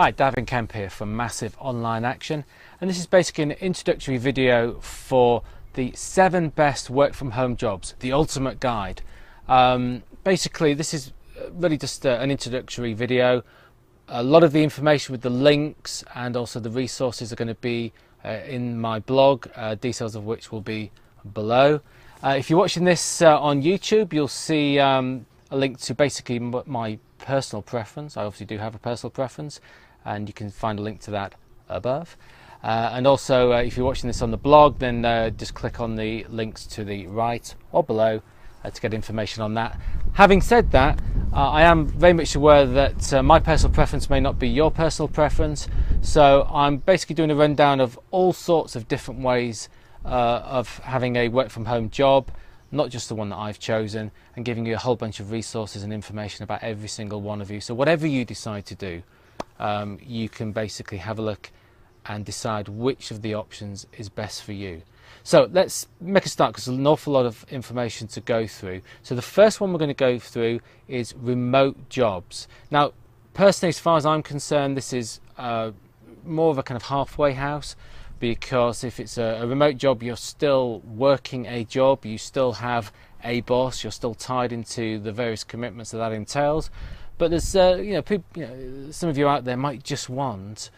Hi, Davin Kemp here from Massive Online Action, and this is basically an introductory video for the 7 best work from home jobs, the ultimate guide. Basically this is really just an introductory video. A lot of the information with the links and also the resources are going to be in my blog, details of which will be below. If you're watching this on YouTube, you'll see a link to basically my personal preference. I obviously do have a personal preference, and you can find a link to that above. And also if you're watching this on the blog, then just click on the links to the right or below to get information on that. Having said that, I am very much aware that my personal preference may not be your personal preference, so I'm basically doing a rundown of all sorts of different ways of having a work from home job, not just the one that I've chosen, and giving you a whole bunch of resources and information about every single one of you. So whatever you decide to do, you can basically have a look and decide which of the options is best for you. So let's make a start, because there's an awful lot of information to go through. So the first one we're going to go through is remote jobs. Now, personally, as far as I'm concerned, this is more of a kind of halfway house, because if it's a remote job, you're still working a job, you still have a boss, you're still tied into the various commitments that entails. But there's some of you out there might just want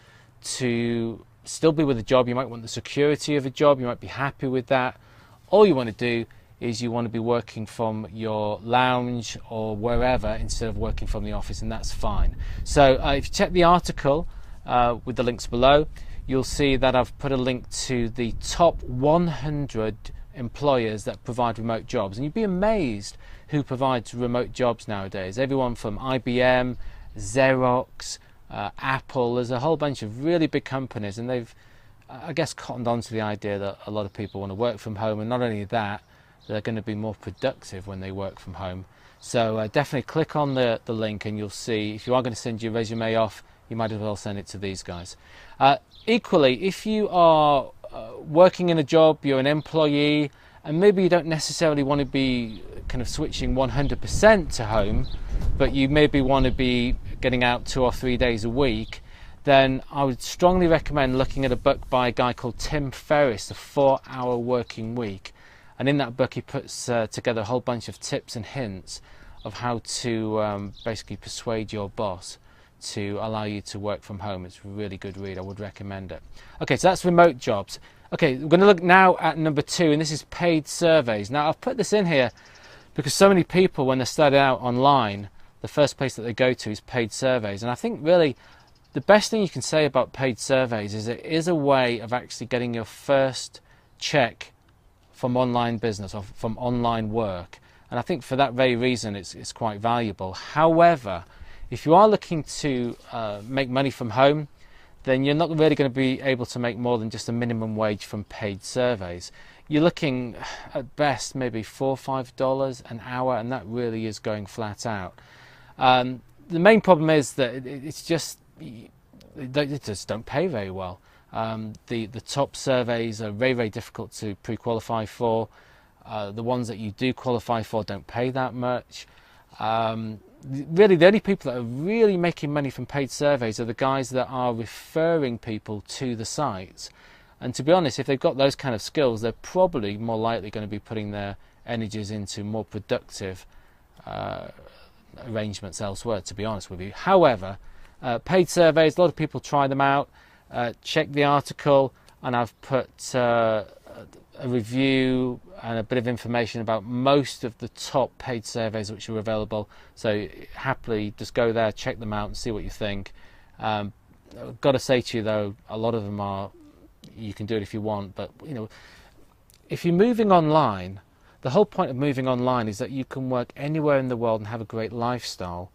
to still be with a job. You might want the security of a job, you might be happy with that. All you want to do is you want to be working from your lounge or wherever instead of working from the office, and that's fine. So if you check the article with the links below, you'll see that I've put a link to the top 100 employers that provide remote jobs, and you'd be amazed who provides remote jobs nowadays. Everyone from IBM, Xerox, Apple. There's a whole bunch of really big companies, and they've, I guess, cottoned on to the idea that a lot of people want to work from home, and not only that, they're going to be more productive when they work from home. So definitely click on the link, and you'll see if you are going to send your resume off, you might as well send it to these guys. Equally, if you are working in a job, you're an employee, and maybe you don't necessarily want to be kind of switching 100% to home, but you maybe want to be getting out 2 or 3 days a week, then I would strongly recommend looking at a book by a guy called Tim Ferriss, The 4-Hour Working Week. And in that book he puts together a whole bunch of tips and hints of how to basically persuade your boss to allow you to work from home. It's a really good read. I would recommend it. Okay, so that's remote jobs. Okay, we're going to look now at number 2, and this is paid surveys. Now, I've put this in here because so many people, when they're starting out online, the first place that they go to is paid surveys. And I think really the best thing you can say about paid surveys is it is a way of actually getting your first check from online business or from online work. And I think for that very reason it's quite valuable. However, if you are looking to make money from home, then you're not really going to be able to make more than just a minimum wage from paid surveys. You're looking at best maybe $4 or $5 an hour, and that really is going flat out. The main problem is that it just don't pay very well. The top surveys are very, very difficult to pre-qualify for. The ones that you do qualify for don't pay that much. Really, the only people that are really making money from paid surveys are the guys that are referring people to the sites. And to be honest, if they've got those kind of skills, they're probably more likely going to be putting their energies into more productive arrangements elsewhere, to be honest with you. However, paid surveys, a lot of people try them out. Check the article, and I've put a review and a bit of information about most of the top paid surveys which are available. So happily just go there, check them out and see what you think. I've got to say to you though, a lot of them are, you can do it if you want, but if you're moving online, the whole point of moving online is that you can work anywhere in the world and have a great lifestyle,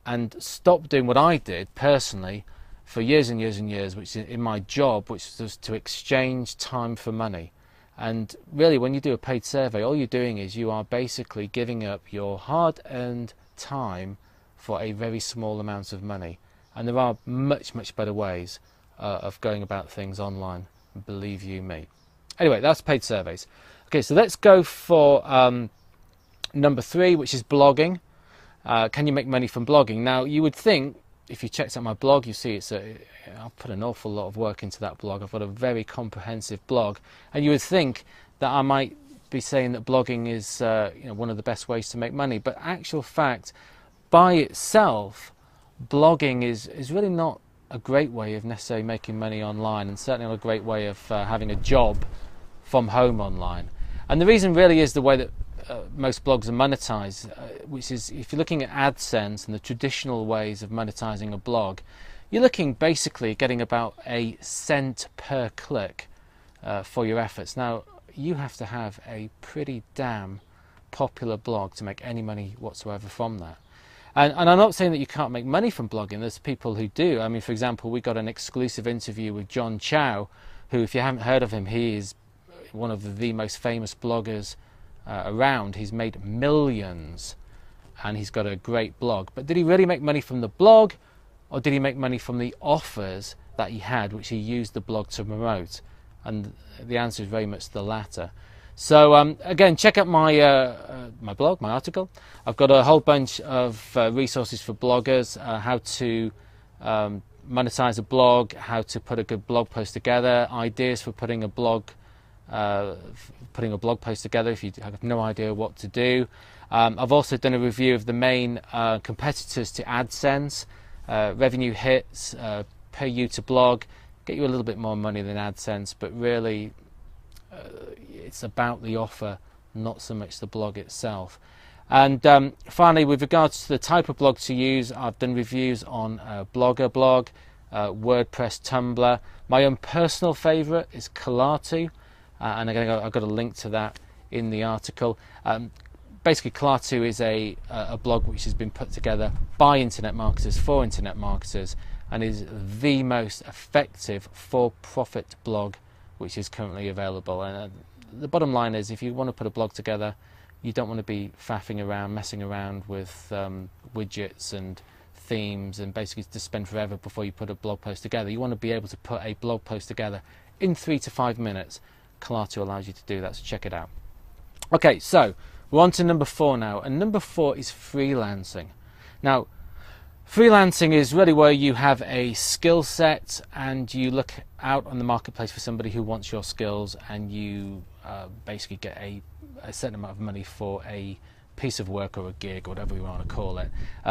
and stop doing what I did personally for years and years and years, which is in my job, which was to exchange time for money. And really, when you do a paid survey, all you're doing is you are basically giving up your hard-earned time for a very small amount of money. And there are much, much better ways of going about things online, believe you me. Anyway, that's paid surveys. Okay, so let's go for number 3, which is blogging. Can you make money from blogging? Now, you would think if you checked out my blog, you see I've put an awful lot of work into that blog. I've got a very comprehensive blog, and you would think that I might be saying that blogging is one of the best ways to make money, but actual fact, by itself, blogging is really not a great way of necessarily making money online, and certainly not a great way of having a job from home online. And the reason really is the way that most blogs are monetized, which is, if you're looking at AdSense and the traditional ways of monetizing a blog, you're looking basically at getting about a cent per click for your efforts. Now, you have to have a pretty damn popular blog to make any money whatsoever from that. And I'm not saying that you can't make money from blogging. There's people who do. I mean, for example, we got an exclusive interview with John Chow, who, if you haven't heard of him, he is one of the most famous bloggers around. He's made millions, and he's got a great blog. But did he really make money from the blog, or did he make money from the offers that he had, which he used the blog to promote? And the answer is very much the latter. So again, check out my my blog, my article. I've got a whole bunch of resources for bloggers, how to monetize a blog, how to put a good blog post together, ideas for putting a blog post together if you have no idea what to do. I've also done a review of the main competitors to AdSense, revenue hits, pay you to blog, get you a little bit more money than AdSense, but really it's about the offer, not so much the blog itself. And finally, with regards to the type of blog to use, I've done reviews on Blogger blog, WordPress, Tumblr. My own personal favorite is Clartoo, and I've got a link to that in the article. Basically, Clartoo is a blog which has been put together by internet marketers for internet marketers, and is the most effective for-profit blog which is currently available. And the bottom line is, if you want to put a blog together, you don't want to be faffing around, messing around with widgets and themes, and basically to spend forever before you put a blog post together. You want to be able to put a blog post together in 3 to 5 minutes. Clartoo allows you to do that, so check it out. Okay, so we're on to number 4 now, and number 4 is freelancing. Now, freelancing is really where you have a skill set and you look out on the marketplace for somebody who wants your skills, and you basically get a certain amount of money for a piece of work or a gig, or whatever you want to call it.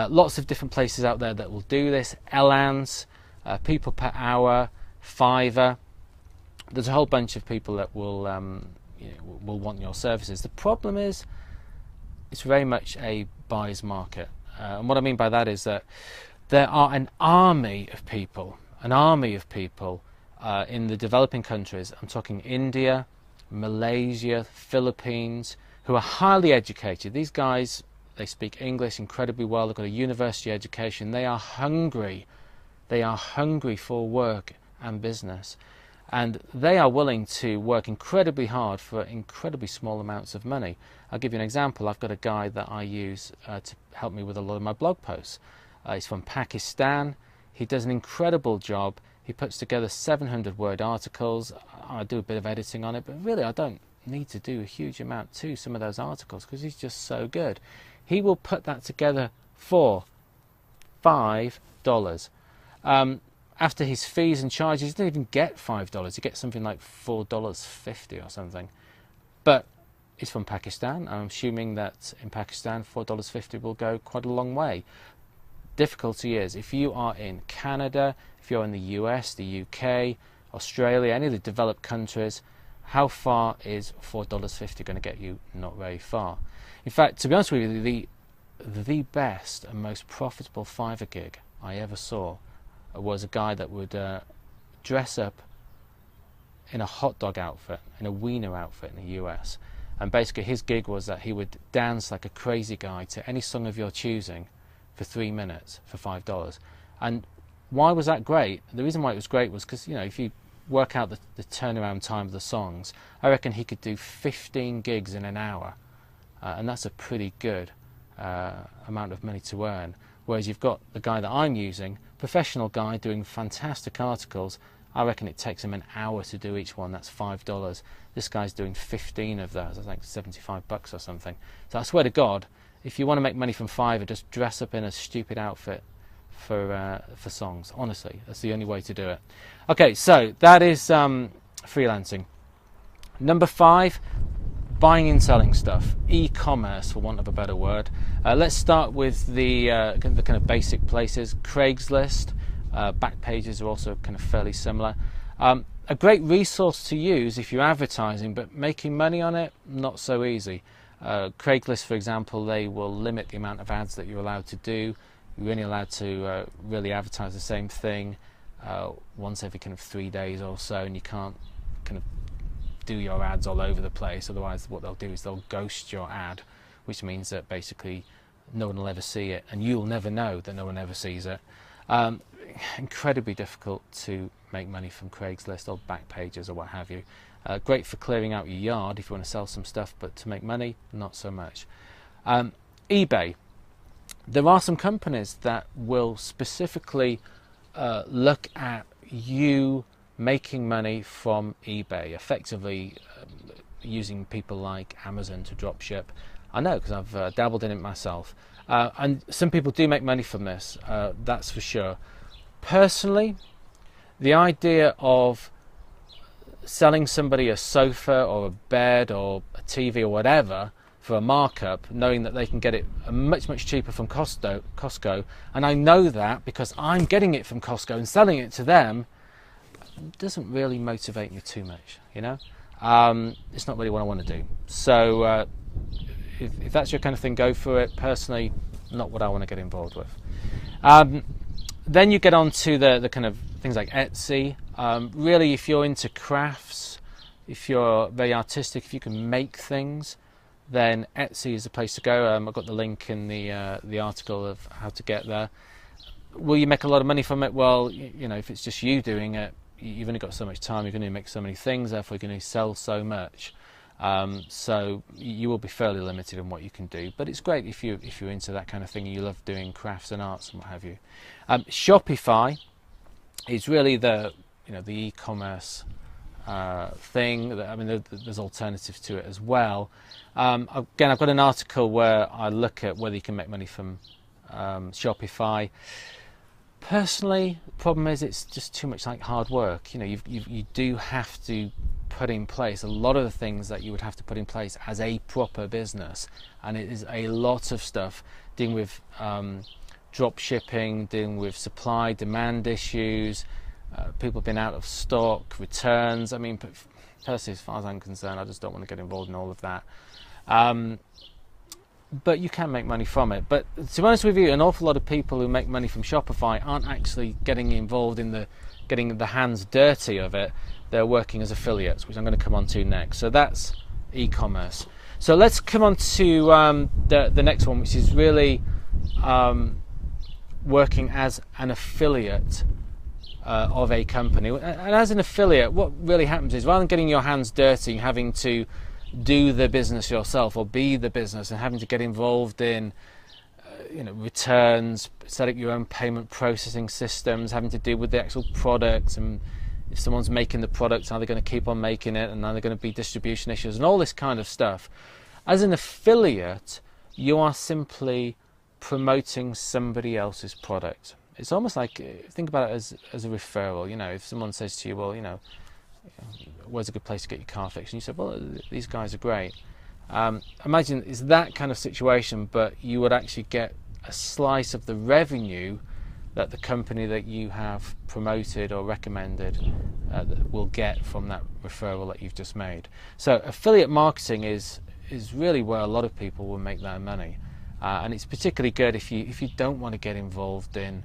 Lots of different places out there that will do this. Elance, People Per Hour, Fiverr. There's a whole bunch of people that will want your services. The problem is, it's very much a buyer's market. And what I mean by that is that there are an army of people in the developing countries. I'm talking India, Malaysia, Philippines, who are highly educated. These guys, they speak English incredibly well. They've got a university education. They are hungry. They are hungry for work and business. And they are willing to work incredibly hard for incredibly small amounts of money. I'll give you an example. I've got a guy that I use to help me with a lot of my blog posts. He's from Pakistan. He does an incredible job. He puts together 700-word articles. I do a bit of editing on it, but really I don't need to do a huge amount to some of those articles because he's just so good. He will put that together for $5. After his fees and charges, he doesn't even get $5. He gets something like $4.50 or something. But he's from Pakistan. I'm assuming that in Pakistan, $4.50 will go quite a long way. Difficulty is, if you are in Canada, if you're in the US, the UK, Australia, any of the developed countries, how far is $4.50 going to get you? Not very far. In fact, to be honest with you, the best and most profitable Fiverr gig I ever saw was a guy that would dress up in a hot dog outfit, in a wiener outfit in the US. And basically his gig was that he would dance like a crazy guy to any song of your choosing for 3 minutes for $5. And why was that great? The reason why it was great was because, you know, if you work out the turnaround time of the songs, I reckon he could do 15 gigs in an hour. And that's a pretty good amount of money to earn. Whereas you've got the guy that I'm using, professional guy doing fantastic articles. I reckon it takes him an hour to do each one. That's $5. This guy's doing 15 of those. That's like $75 or something. So I swear to God, if you want to make money from Fiverr, just dress up in a stupid outfit for songs. Honestly, that's the only way to do it. Okay, so that is freelancing. Number 5, buying and selling stuff, e-commerce for want of a better word. Let's start with the kind of basic places. Craigslist, Backpages are also kind of fairly similar. A great resource to use if you're advertising, but making money on it, not so easy. Craigslist, for example, they will limit the amount of ads that you're allowed to do. You're only allowed to really advertise the same thing once every kind of 3 days or so, and you can't kind of do your ads all over the place. Otherwise, what they'll do is they'll ghost your ad, which means that basically no one will ever see it, and you'll never know that no one ever sees it. Incredibly difficult to make money from Craigslist or Backpages or what have you. Great for clearing out your yard if you want to sell some stuff, but to make money, not so much. eBay. There are some companies that will specifically look at you making money from eBay, effectively using people like Amazon to drop ship. I know, because I've dabbled in it myself. And some people do make money from this, that's for sure. Personally, the idea of selling somebody a sofa or a bed or a TV or whatever for a markup, knowing that they can get it much, much cheaper from Costco, and I know that because I'm getting it from Costco and selling it to them, doesn't really motivate me too much, you know? It's not really what I want to do. So if that's your kind of thing, go for it. Personally, not what I want to get involved with. Then you get on to the kind of things like Etsy. Really, if you're into crafts, if you're very artistic, if you can make things, then Etsy is the place to go. I've got the link in the article of how to get there. Will you make a lot of money from it? Well, you know, if it's just you doing it, you've only got so much time, you're going to make so many things, therefore you're going to sell so much. So you will be fairly limited in what you can do, but it's great if you're into that kind of thing, you love doing crafts and arts and what have you. Shopify is really the e-commerce thing. I mean, there's alternatives to it as well. Again, I've got an article where I look at whether you can make money from Shopify. Personally, the problem is it's just too much like hard work. You know, you do have to put in place a lot of the things that you would have to put in place as a proper business, and it is a lot of stuff dealing with drop shipping, dealing with supply demand issues, people have been out of stock, returns. I mean, personally, as far as I'm concerned, I just don't want to get involved in all of that. But you can make money from it. But to be honest with you, an awful lot of people who make money from Shopify aren't actually getting involved in getting the hands dirty of it. They're working as affiliates, which I'm going to come on to next. So that's e-commerce. So let's come on to the next one, which is really working as an affiliate of a company. And as an affiliate, what really happens is, rather than getting your hands dirty and having to do the business yourself or be the business and having to get involved in returns, set up your own payment processing systems, having to deal with the actual products, and if someone's making the product, are they going to keep on making it, and are there going to be distribution issues and all this kind of stuff. As an affiliate, you are simply promoting somebody else's product. It's almost like, think about it as a referral. You know, if someone says to you, well, where's a good place to get your car fixed? And you say, well, these guys are great. Imagine it's that kind of situation, but you would actually get a slice of the revenue that the company that you have promoted or recommended will get from that referral that you've just made. So affiliate marketing is really where a lot of people will make their money, and it's particularly good if you don't want to get involved in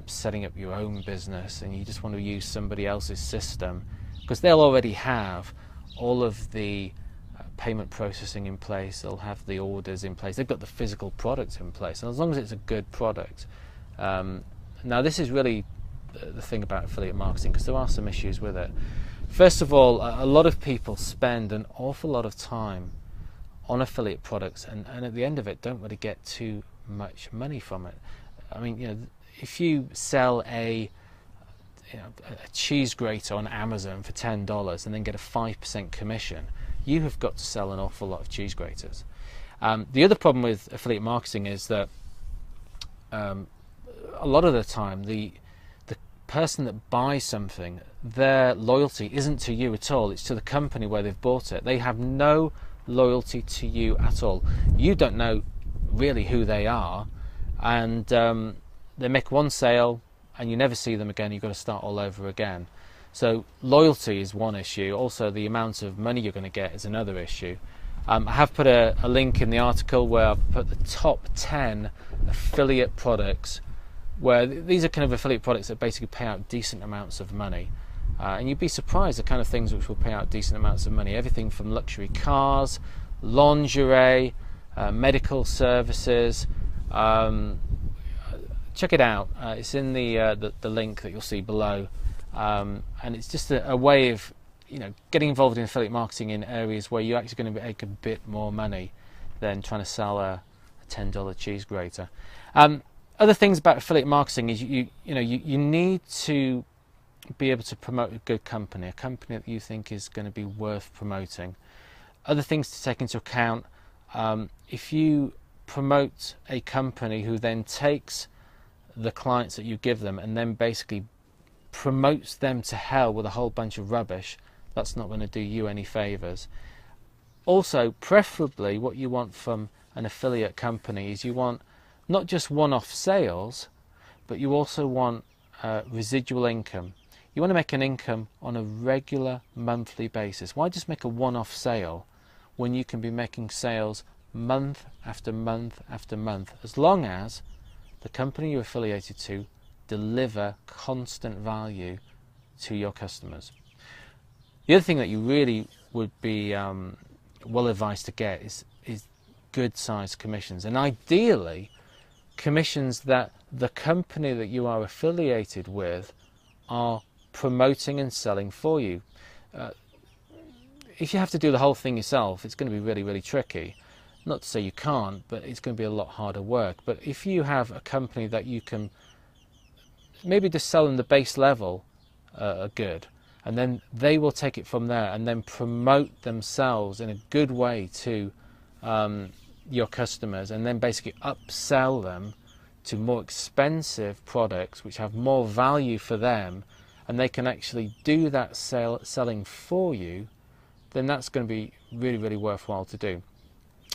setting up your own business and you just want to use somebody else's system, because they'll already have all of the payment processing in place, they'll have the orders in place, they've got the physical products in place, and as long as it's a good product. Now this is really the thing about affiliate marketing, because there are some issues with it. First of all, a lot of people spend an awful lot of time on affiliate products and at the end of it don't really get too much money from it. I mean, if you sell a cheese grater on Amazon for $10 and then get a 5% commission, you have got to sell an awful lot of cheese graters. The other problem with affiliate marketing is that a a lot of the time the person that buys something, their loyalty isn't to you at all, it's to the company where they've bought it. They have no loyalty to you at all. You don't know really who they are, and they make one sale and you never see them again. You've got to start all over again. So loyalty is one issue. Also, the amount of money you're going to get is another issue. I have put a link in the article where I've put the top 10 affiliate products, where these are kind of affiliate products that basically pay out decent amounts of money. And you'd be surprised the kind of things which will pay out decent amounts of money. Everything from luxury cars, lingerie, medical services. Check it out. It's in the link that you'll see below. And it's just a way of getting involved in affiliate marketing in areas where you're actually going to make a bit more money than trying to sell a $10 cheese grater. Other things about affiliate marketing is you need to be able to promote a good company, a company that you think is going to be worth promoting. Other things to take into account: if you promote a company who then takes the clients that you give them and then basically promotes them to hell with a whole bunch of rubbish, that's not going to do you any favors. Also, preferably what you want from an affiliate company is you want not just one-off sales, but you also want residual income. You want to make an income on a regular monthly basis. Why just make a one-off sale when you can be making sales month after month after month, as long as the company you're affiliated to deliver constant value to your customers. The other thing that you really would be well advised to get is good sized commissions, and ideally commissions that the company that you are affiliated with are promoting and selling for you. If you have to do the whole thing yourself, it's going to be really, really tricky. Not to say you can't, but it's going to be a lot harder work. But if you have a company that you can maybe just sell them the base level good, and then they will take it from there and then promote themselves in a good way to your customers, and then basically upsell them to more expensive products which have more value for them, and they can actually do that selling for you, then that's going to be really, really worthwhile to do.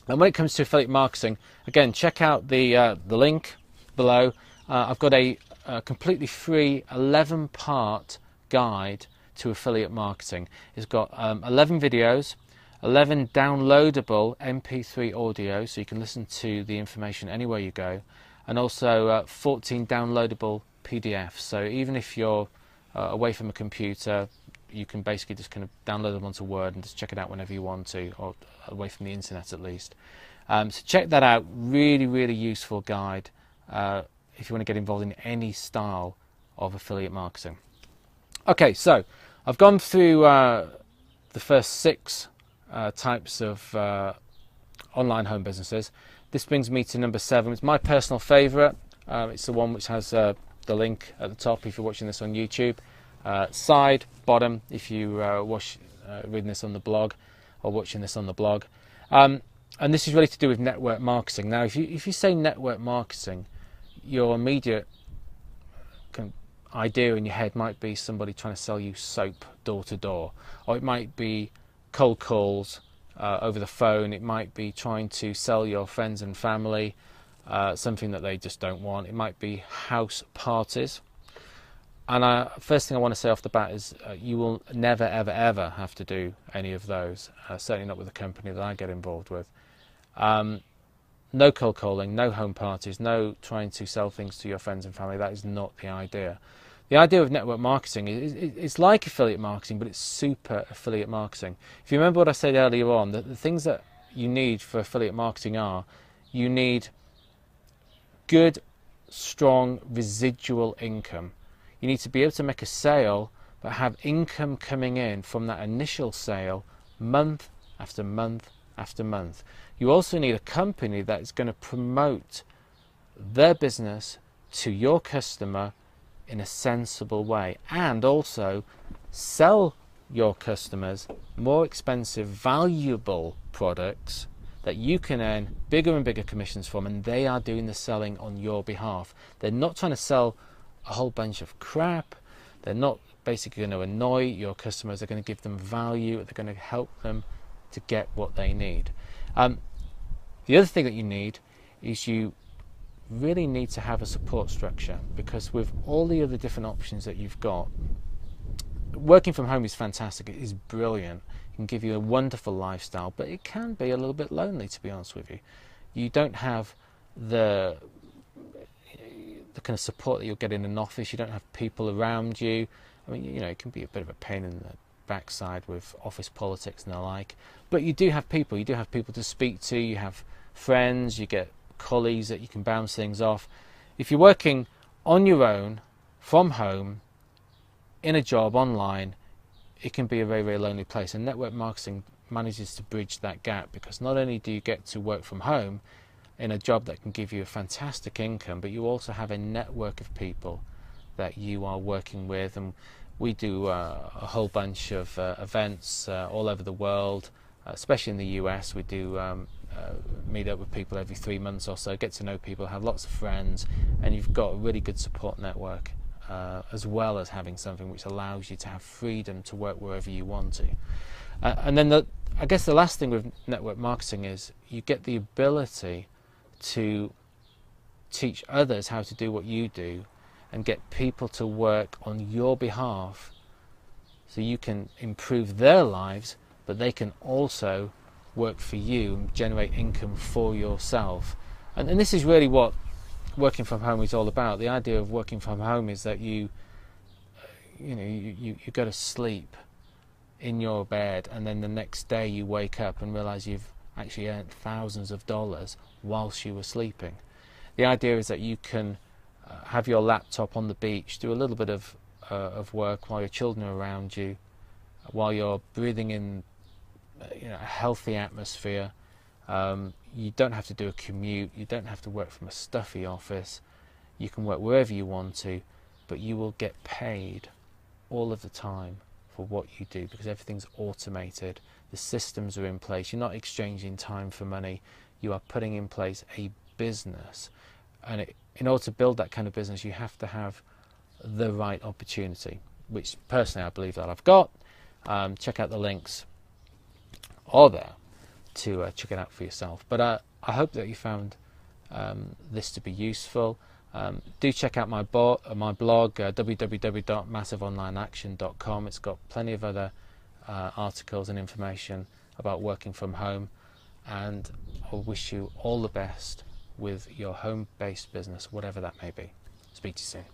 And when it comes to affiliate marketing, again, check out the link below. I've got a completely free 11-part guide to affiliate marketing. It's got 11 videos, 11 downloadable MP3 audio, so you can listen to the information anywhere you go, and also 14 downloadable PDFs. So even if you're away from a computer, you can basically just kind of download them onto Word and just check it out whenever you want to, or away from the internet at least. So check that out. Really, really useful guide if you want to get involved in any style of affiliate marketing. Okay, so I've gone through the first 6 types of online home businesses. This brings me to number 7. It's my personal favourite. It's the one which has the link at the top if you're watching this on YouTube. Side, bottom if you reading this on the blog or watching this on the blog. And this is really to do with network marketing. Now, if you say network marketing, your immediate idea in your head might be somebody trying to sell you soap door to door, or it might be cold calls over the phone. It might be trying to sell your friends and family something that they just don't want. It might be house parties. And first thing I want to say off the bat is you will never, ever, ever have to do any of those, certainly not with the company that I get involved with. No cold calling, no home parties, no trying to sell things to your friends and family. That is not the idea. The idea of network marketing is it's like affiliate marketing, but it's super affiliate marketing. If you remember what I said earlier on, the things that you need for affiliate marketing are, you need good, strong residual income. You need to be able to make a sale but have income coming in from that initial sale month after month after month. You also need a company that is going to promote their business to your customer in a sensible way, and also sell your customers more expensive, valuable products that you can earn bigger and bigger commissions from, and they are doing the selling on your behalf. They're not trying to sell a whole bunch of crap. They're not basically going to annoy your customers. They're going to give them value. They're going to help them to get what they need. The other thing that you need is you really need to have a support structure, because with all the other different options that you've got, working from home is fantastic. It is brilliant. It can give you a wonderful lifestyle, but it can be a little bit lonely, to be honest with you. You don't have the kind of support that you'll get in an office. You don't have people around you. I mean, you know, it can be a bit of a pain in the backside with office politics and the like, but you do have people. You do have people to speak to. You have friends. You get colleagues that you can bounce things off. If you're working on your own from home in a job online, it can be a very, very lonely place, and network marketing manages to bridge that gap, because not only do you get to work from home in a job that can give you a fantastic income, but you also have a network of people that you are working with. And we do a whole bunch of events all over the world, especially in the US. We do meet up with people every 3 months or so, get to know people, have lots of friends, and you've got a really good support network, as well as having something which allows you to have freedom to work wherever you want to. And then I guess the last thing with network marketing is you get the ability to teach others how to do what you do and get people to work on your behalf, so you can improve their lives, but they can also work for you and generate income for yourself. And this is really what working from home is all about. The idea of working from home is that you go to sleep in your bed, and then the next day you wake up and realize you've actually earned thousands of dollars whilst you were sleeping. The idea is that you can have your laptop on the beach, do a little bit of work while your children are around you, while you're breathing in a healthy atmosphere. You don't have to do a commute. You don't have to work from a stuffy office. You can work wherever you want to, but you will get paid all of the time for what you do, because everything's automated. The systems are in place. You're not exchanging time for money. You are putting in place a business, and in order to build that kind of business, you have to have the right opportunity, which personally I believe that I've got. Check out the links all there to check it out for yourself. But I hope that you found this to be useful. Do check out my blog, www.massiveonlineaction.com. It's got plenty of other articles and information about working from home, and I wish you all the best with your home-based business, whatever that may be. Speak to you soon.